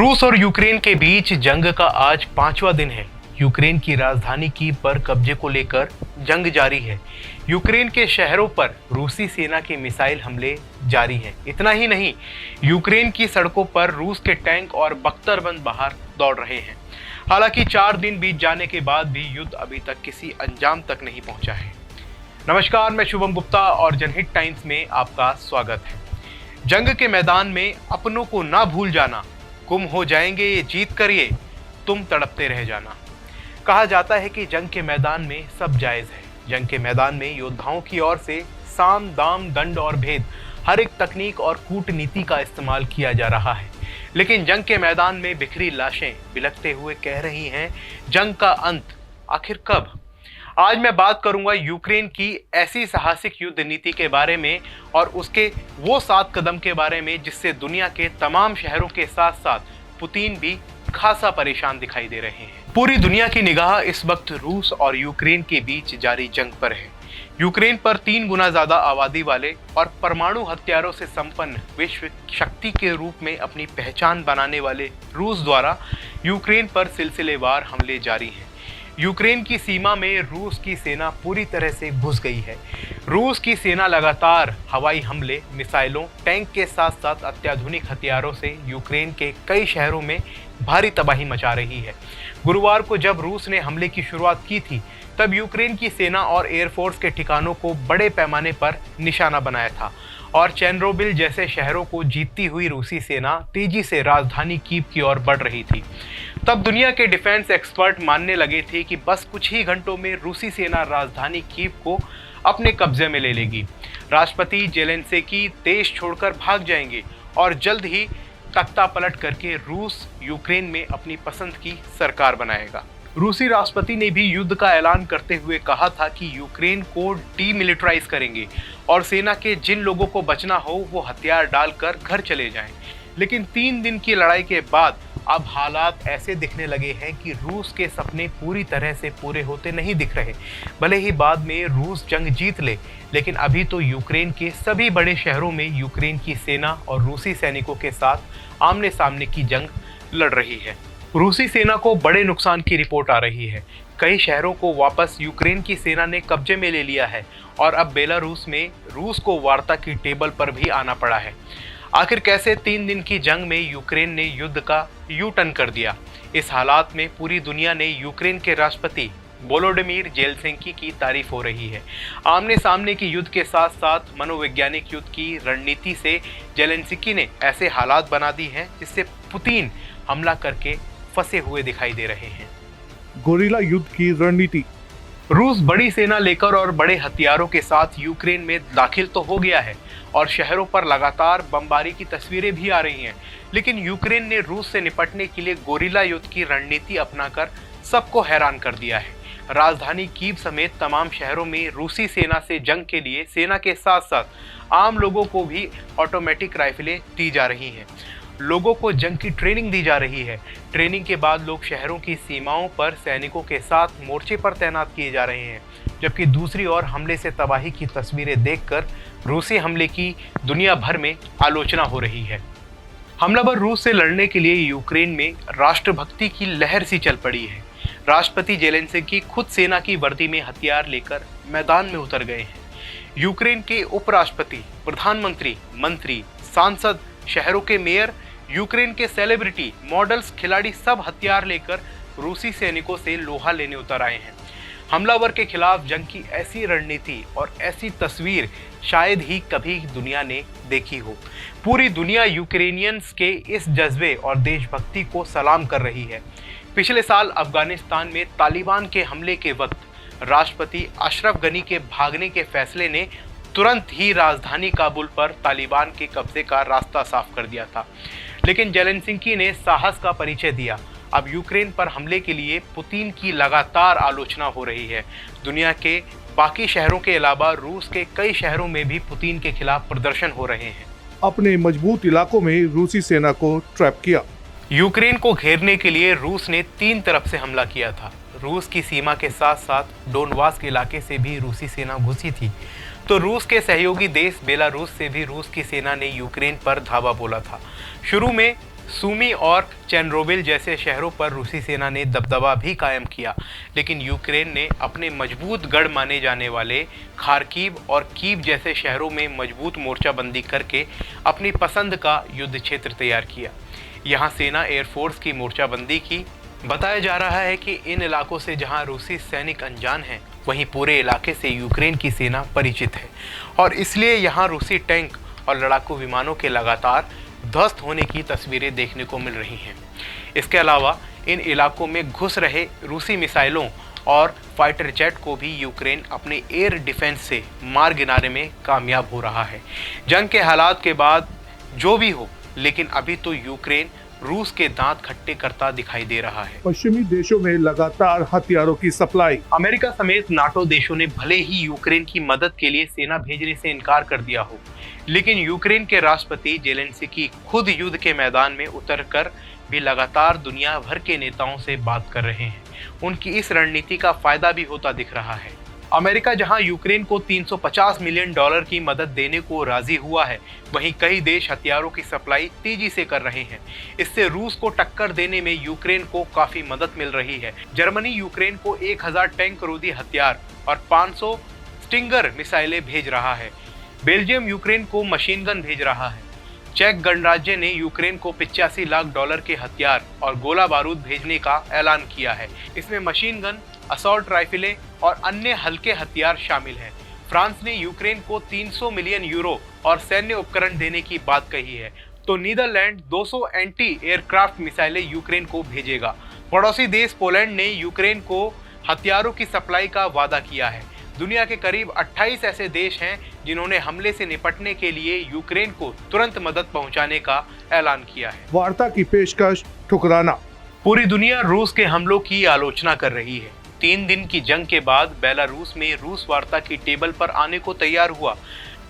रूस और यूक्रेन के बीच जंग का आज 5वां दिन है। यूक्रेन की राजधानी कीव पर कब्जे को लेकर जंग जारी है। यूक्रेन के शहरों पर रूसी सेना के मिसाइल हमले जारी हैं। इतना ही नहीं, यूक्रेन की सड़कों पर रूस के टैंक और बख्तरबंद बाहर दौड़ रहे हैं। हालांकि 4 दिन बीत जाने के बाद भी युद्ध अभी तक किसी अंजाम तक नहीं पहुंचा है। नमस्कार, मैं शुभम गुप्ता और जनहित टाइम्स में आपका स्वागत है। जंग के मैदान में अपनों को ना भूल जाना, गुम हो जाएंगे ये जीत कर, ये तुम तड़पते रह जाना। कहा जाता है कि जंग के मैदान में सब जायज है। जंग के मैदान में योद्धाओं की ओर से साम दाम दंड और भेद, हर एक तकनीक और कूटनीति का इस्तेमाल किया जा रहा है। लेकिन जंग के मैदान में बिखरी लाशें बिलखते हुए कह रही हैं, जंग का अंत आखिर कब? आज मैं बात करूंगा यूक्रेन की ऐसी साहसिक युद्ध नीति के बारे में और उसके वो 7 कदम के बारे में जिससे दुनिया के तमाम शहरों के साथ साथ पुतिन भी खासा परेशान दिखाई दे रहे हैं। पूरी दुनिया की निगाह इस वक्त रूस और यूक्रेन के बीच जारी जंग पर है। यूक्रेन पर 3 गुना ज्यादा आबादी वाले और परमाणु हथियारों से संपन्न विश्व शक्ति के रूप में अपनी पहचान बनाने वाले रूस द्वारा यूक्रेन पर सिलसिलेवार हमले जारी हैं। यूक्रेन की सीमा में रूस की सेना पूरी तरह से घुस गई है। रूस की सेना लगातार हवाई हमले, मिसाइलों, टैंक के साथ साथ अत्याधुनिक हथियारों से यूक्रेन के कई शहरों में भारी तबाही मचा रही है। गुरुवार को जब रूस ने हमले की शुरुआत की थी, तब यूक्रेन की सेना और एयरफोर्स के ठिकानों को बड़े पैमाने पर निशाना बनाया था और चेर्नोबिल जैसे शहरों को जीतती हुई रूसी सेना तेजी से राजधानी कीव की ओर बढ़ रही थी। तब दुनिया के डिफेंस एक्सपर्ट मानने लगे थे कि बस कुछ ही घंटों में रूसी सेना राजधानी कीव को अपने कब्जे में ले लेगी। राष्ट्रपति जेलेंस्की देश छोड़कर भाग जाएंगे और जल्द ही तख्ता पलट करके रूस यूक्रेन में अपनी पसंद की सरकार बनाएगा। रूसी राष्ट्रपति ने भी युद्ध का ऐलान करते हुए कहा था कि यूक्रेन को डीमिलिटराइज करेंगे और सेना के जिन लोगों को बचना हो वो हथियार डालकर घर चले जाएं। लेकिन 3 दिन की लड़ाई के बाद अब हालात ऐसे दिखने लगे हैं कि रूस के सपने पूरी तरह से पूरे होते नहीं दिख रहे। भले ही बाद में रूस जंग जीत ले, लेकिन अभी तो यूक्रेन के सभी बड़े शहरों में यूक्रेन की सेना और रूसी सैनिकों के साथ आमने सामने की जंग लड़ रही है। रूसी सेना को बड़े नुकसान की रिपोर्ट आ रही है। कई शहरों को वापस यूक्रेन की सेना ने कब्जे में ले लिया है और अब बेलारूस में रूस को वार्ता की टेबल पर भी आना पड़ा है। आखिर कैसे 3 दिन की जंग में यूक्रेन ने युद्ध का यू टर्न कर दिया? इस हालात में पूरी दुनिया ने यूक्रेन के राष्ट्रपति वोलोडिमीर जेलेंस्की की तारीफ हो रही है। आमने सामने की युद्ध के साथ साथ मनोवैज्ञानिक युद्ध की रणनीति से जेलेंस्की ने ऐसे हालात बना दी हैं जिससे पुतिन हमला करके फंसे हुए दिखाई दे रहे हैं। गोरिल्ला युद्ध की रणनीति। रूस बड़ी सेना लेकर और बड़े हथियारों के साथ यूक्रेन में दाखिल तो हो गया है और शहरों पर लगातार बमबारी की तस्वीरें भी आ रही हैं, लेकिन यूक्रेन ने रूस से निपटने के लिए गोरिल्ला युद्ध की रणनीति अपनाकर सबको हैरान कर दिया है। राजधानी कीव समेत तमाम शहरों में रूसी सेना से जंग के लिए सेना के साथ साथ आम लोगों को भी ऑटोमेटिक राइफलें दी जा रही हैं। लोगों को जंग की ट्रेनिंग दी जा रही है। ट्रेनिंग के बाद लोग शहरों की सीमाओं पर सैनिकों के साथ मोर्चे पर तैनात किए जा रहे हैं, जबकि दूसरी ओर हमले से तबाही की तस्वीरें देखकर रूसी हमले की दुनिया भर में आलोचना हो रही है। हमलावर रूस से लड़ने के लिए यूक्रेन में राष्ट्रभक्ति की लहर सी चल पड़ी है। राष्ट्रपति जेलेंस्की खुद सेना की वर्दी में हथियार लेकर मैदान में उतर गए हैं। यूक्रेन के उपराष्ट्रपति, प्रधानमंत्री, मंत्री, सांसद, शहरों के मेयर, यूक्रेन के सेलिब्रिटी, मॉडल्स, खिलाड़ी सब हथियार लेकर रूसी सैनिकों से लोहा लेने उतर आए हैं। हमलावर के खिलाफ जंग की ऐसी रणनीति और ऐसी तस्वीर शायद ही कभी दुनिया ने देखी हो। पूरी दुनिया यूक्रेनियंस के इस जज्बे और देशभक्ति को सलाम कर रही है। पिछले साल अफगानिस्तान में तालिबान के हमले के वक्त राष्ट्रपति अशरफ गनी के भागने के फैसले ने तुरंत ही राजधानी काबुल पर तालिबान के कब्जे का रास्ता साफ कर दिया था, लेकिन जेलेंस्की ने साहस का परिचय दिया। अब यूक्रेन पर हमले के लिए पुतिन की लगातार आलोचना हो रही है। दुनिया के बाकी शहरों के अलावा रूस के कई शहरों में भी पुतिन के खिलाफ प्रदर्शन हो रहे हैं। अपने मजबूत इलाकों में रूसी सेना को ट्रैप किया। यूक्रेन को घेरने के लिए रूस ने 3 तरफ से हमला किया था। रूस की सीमा के साथ साथ डोनबास के इलाके से भी रूसी सेना घुसी थी, तो रूस के सहयोगी देश बेलारूस से भी रूस की सेना ने यूक्रेन पर धावा बोला था। शुरू में सूमी और चेरनोबिल जैसे शहरों पर रूसी सेना ने दबदबा भी कायम किया, लेकिन यूक्रेन ने अपने मजबूत गढ़ माने जाने वाले खार्किव और कीव जैसे शहरों में मजबूत मोर्चाबंदी करके अपनी पसंद का युद्ध क्षेत्र तैयार किया। यहाँ सेना एयरफोर्स की मोर्चाबंदी की। बताया जा रहा है कि इन इलाकों से जहां रूसी सैनिक अनजान हैं, वहीं पूरे इलाके से यूक्रेन की सेना परिचित है और इसलिए यहाँ रूसी टैंक और लड़ाकू विमानों के लगातार ध्वस्त होने की तस्वीरें देखने को मिल रही हैं। इसके अलावा इन इलाकों में घुस रहे रूसी मिसाइलों और फाइटर जेट को भी यूक्रेन अपने एयर डिफेंस से मार गिराने में कामयाब हो रहा है। जंग के हालात के बाद जो भी हो, लेकिन अभी तो यूक्रेन रूस के दांत खट्टे करता दिखाई दे रहा है। पश्चिमी देशों में लगातार हथियारों की सप्लाई। अमेरिका समेत नाटो देशों ने भले ही यूक्रेन की मदद के लिए सेना भेजने से इनकार कर दिया हो, लेकिन यूक्रेन के राष्ट्रपति जेलेंस्की खुद युद्ध के मैदान में उतरकर भी लगातार दुनिया भर के नेताओं से बात कर रहे हैं। उनकी इस रणनीति का फायदा भी होता दिख रहा है। अमेरिका जहां यूक्रेन को $350 मिलियन की मदद देने को राजी हुआ है, वहीं कई देश हथियारों की सप्लाई तेजी से कर रहे हैं। इससे रूस को टक्कर देने में यूक्रेन को काफी मदद मिल रही है। जर्मनी यूक्रेन को 1000 टैंक रोधी हथियार और 500 स्टिंगर मिसाइलें भेज रहा है। बेल्जियम यूक्रेन को मशीन गन भेज रहा है। चेक गणराज्य ने यूक्रेन को $85 लाख के हथियार और गोला बारूद भेजने का ऐलान किया है। इसमें मशीन गन, असॉल्ट राइफलें और अन्य हल्के हथियार शामिल हैं। फ्रांस ने यूक्रेन को 300 मिलियन यूरो और सैन्य उपकरण देने की बात कही है, तो नीदरलैंड 200 एंटी एयरक्राफ्ट मिसाइलें यूक्रेन को भेजेगा। पड़ोसी देश पोलैंड ने यूक्रेन को हथियारों की सप्लाई का वादा किया है। दुनिया के करीब 28 ऐसे देश हैं जिन्होंने हमले से निपटने के लिए यूक्रेन को तुरंत मदद पहुंचाने का ऐलान किया है। वार्ता की पेशकश ठुकराना। पूरी दुनिया रूस के हमलों की आलोचना कर रही है। 3 दिन की जंग के बाद बेलारूस में रूस वार्ता की टेबल पर आने को तैयार हुआ,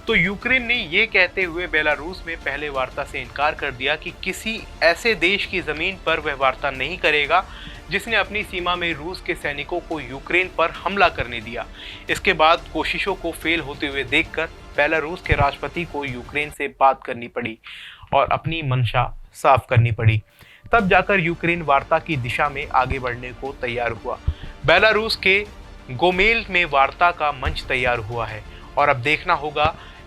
तो यूक्रेन ने ये कहते हुए बेलारूस में पहले वार्ता से इनकार कर दिया कि किसी ऐसे देश की जमीन पर वह वार्ता नहीं करेगा जिसने अपनी सीमा में रूस के सैनिकों को यूक्रेन पर हमला करने दिया। इसके बाद कोशिशों को फेल होते हुए देखकर बेलारूस के राष्ट्रपति को यूक्रेन से बात करनी पड़ी और अपनी मंशा साफ करनी पड़ी। तब जाकर यूक्रेन वार्ता की दिशा में आगे बढ़ने को तैयार हुआ। बेलारूस के गोमेल में वार्ता का मंच तैयार हुआ है और अब देखना होगा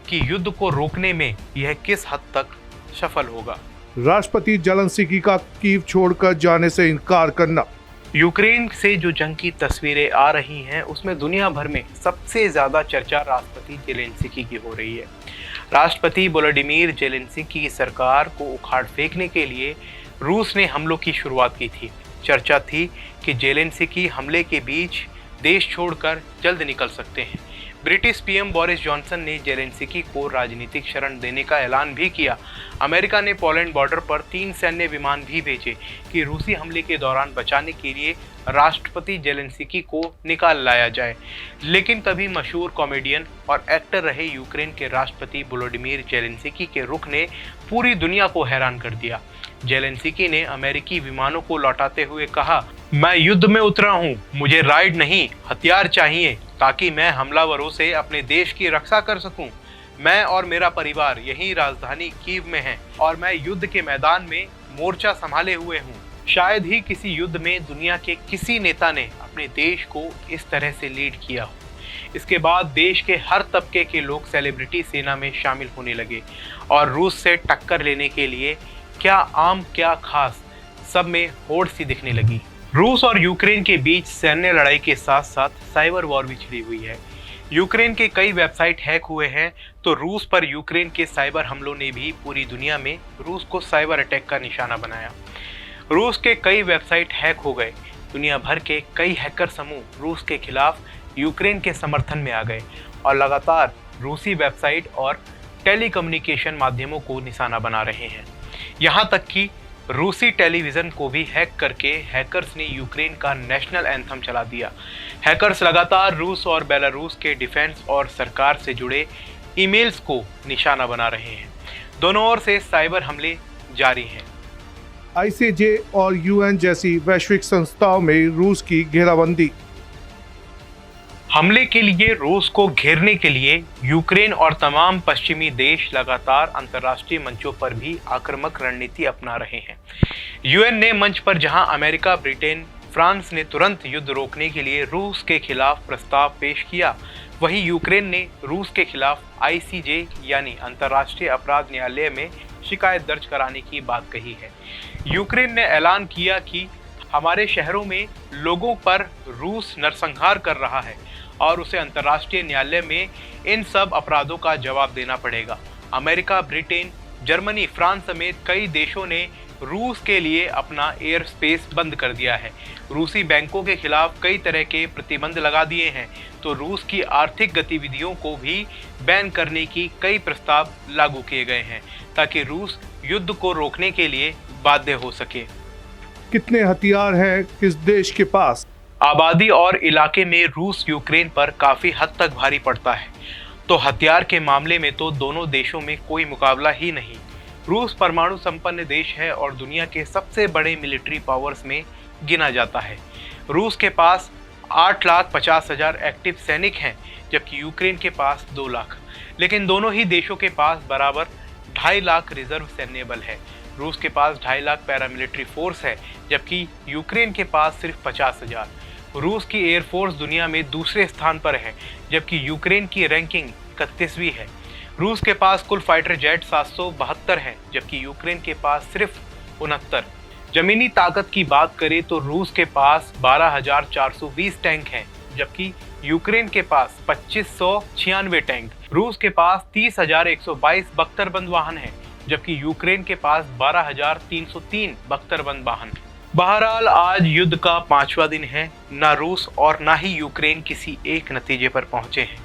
कि युद्ध को रोकने में यह किस हद तक सफल होगा। राष्ट्रपति जेलेंस्की का कीव छोड़कर जाने से इनकार करना। यूक्रेन से जो जंग की तस्वीरें आ रही हैं, उसमें दुनिया भर में सबसे ज्यादा चर्चा राष्ट्रपति जेलेंस्की की हो रही है। राष्ट्रपति वोलोडिमीर जेलेंस्की की सरकार को उखाड़ फेंकने के लिए रूस ने हमलों की शुरुआत की थी। चर्चा थी कि जेलेंस्की हमले के बीच देश छोड़कर जल्द निकल सकते हैं। ब्रिटिश पीएम बोरिस जॉनसन ने जेलेंस्की को राजनीतिक शरण देने का ऐलान भी किया। अमेरिका ने पोलैंड बॉर्डर पर 3 सैन्य विमान भी भेजे कि रूसी हमले के दौरान बचाने के लिए राष्ट्रपति जेलेंस्की को निकाल लाया जाए। लेकिन तभी मशहूर कॉमेडियन और एक्टर रहे यूक्रेन के राष्ट्रपति वोलोडिमीर जेलेंस्की के रुख ने पूरी दुनिया को हैरान कर दिया। जेलेंस्की ने अमेरिकी विमानों को लौटाते हुए कहा, मैं युद्ध में उतरा हूं, मुझे राइड नहीं हथियार चाहिए ताकि मैं हमलावरों से अपने देश की रक्षा कर सकूं। मैं और मेरा परिवार यही राजधानी कीव में हैं और मैं युद्ध के मैदान में मोर्चा संभाले हुए हूं। शायद ही किसी युद्ध में दुनिया के किसी नेता ने अपने देश को इस तरह से लीड किया हो। इसके बाद देश के हर तबके के लोग सेलिब्रिटी सेना में शामिल होने लगे और रूस से टक्कर लेने के लिए क्या आम क्या खास सब में होड़ सी दिखने लगी। रूस और यूक्रेन के बीच सैन्य लड़ाई के साथ साथ साइबर वॉर भी छिड़ी हुई है। यूक्रेन के कई वेबसाइट हैक हुए हैं, तो रूस पर यूक्रेन के साइबर हमलों ने भी पूरी दुनिया में रूस को साइबर अटैक का निशाना बनाया। रूस के कई वेबसाइट हैक हो गए। दुनिया भर के कई हैकर समूह रूस के खिलाफ यूक्रेन के समर्थन में आ गए और लगातार रूसी वेबसाइट और टेलीकम्युनिकेशन माध्यमों को निशाना बना रहे हैं। यहाँ तक कि रूसी टेलीविज़न को भी हैक करके हैकर्स ने यूक्रेन का नेशनल एंथम चला दिया। हैकर्स लगातार रूस और बेलारूस के डिफेंस और सरकार से जुड़े ईमेल्स को निशाना बना रहे हैं। दोनों ओर से साइबर हमले जारी हैं। आईसीजे और यूएन जैसी वैश्विक संस्थाओं में रूस की घेराबंदी। हमले के लिए रूस को घेरने के लिए यूक्रेन और तमाम पश्चिमी देश लगातार अंतर्राष्ट्रीय मंचों पर भी आक्रामक रणनीति अपना रहे हैं। यूएन ने मंच पर जहां अमेरिका, ब्रिटेन, फ्रांस ने तुरंत युद्ध रोकने के लिए रूस के खिलाफ प्रस्ताव पेश किया, वहीं यूक्रेन ने रूस के खिलाफ आईसीजे यानी अंतर्राष्ट्रीय अपराध न्यायालय में शिकायत दर्ज कराने की बात कही है। यूक्रेन ने ऐलान किया कि हमारे शहरों में लोगों पर रूस नरसंहार कर रहा है और उसे अंतर्राष्ट्रीय न्यायालय में इन सब अपराधों का जवाब देना पड़ेगा। अमेरिका, ब्रिटेन, जर्मनी, फ्रांस समेत कई देशों ने रूस के लिए अपना एयर स्पेस बंद कर दिया है। रूसी बैंकों के खिलाफ कई तरह के प्रतिबंध लगा दिए हैं, तो रूस की आर्थिक गतिविधियों को भी बैन करने की कई प्रस्ताव लागू किए गए हैं ताकि रूस युद्ध को रोकने के लिए बाध्य हो सके। कितने हथियार हैं किस देश के पास? आबादी और इलाके में रूस यूक्रेन पर काफी हद तक भारी पड़ता है, तो हथियार के मामले में तो दोनों देशों में कोई मुकाबला ही नहीं। रूस परमाणु संपन्न देश है और दुनिया के सबसे बड़े मिलिट्री पावर्स में गिना जाता है। रूस के पास 8,50,000 एक्टिव सैनिक हैं, जबकि यूक्रेन के पास 2 लाख। लेकिन दोनों ही देशों के पास बराबर 2.5 लाख रिजर्व सैन्य बल है। रूस के पास 2.5 लाख पैरामिलिट्री फोर्स है, जबकि यूक्रेन के पास सिर्फ 50,000। रूस की एयरफोर्स दुनिया में दूसरे स्थान पर है, जबकि यूक्रेन की रैंकिंग 31वीं है। रूस के पास कुल फाइटर जेट 772 हैं, जबकि यूक्रेन के पास सिर्फ 69। जमीनी ताकत की बात करें तो रूस के पास 12,420 टैंक हैं, जबकि यूक्रेन के पास 2,596 टैंक। रूस के पास 30,122 बख्तरबंद वाहन हैं, जबकि यूक्रेन के पास 12,303 बख्तरबंद वाहन। बहरहाल आज युद्ध का 5वां दिन है। ना रूस और ना ही यूक्रेन किसी एक नतीजे पर पहुंचे हैं।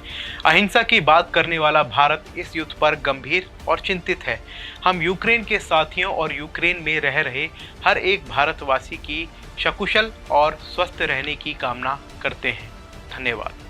अहिंसा की बात करने वाला भारत इस युद्ध पर गंभीर और चिंतित है। हम यूक्रेन के साथियों और यूक्रेन में रह रहे हर एक भारतवासी की सकुशल और स्वस्थ रहने की कामना करते हैं। धन्यवाद।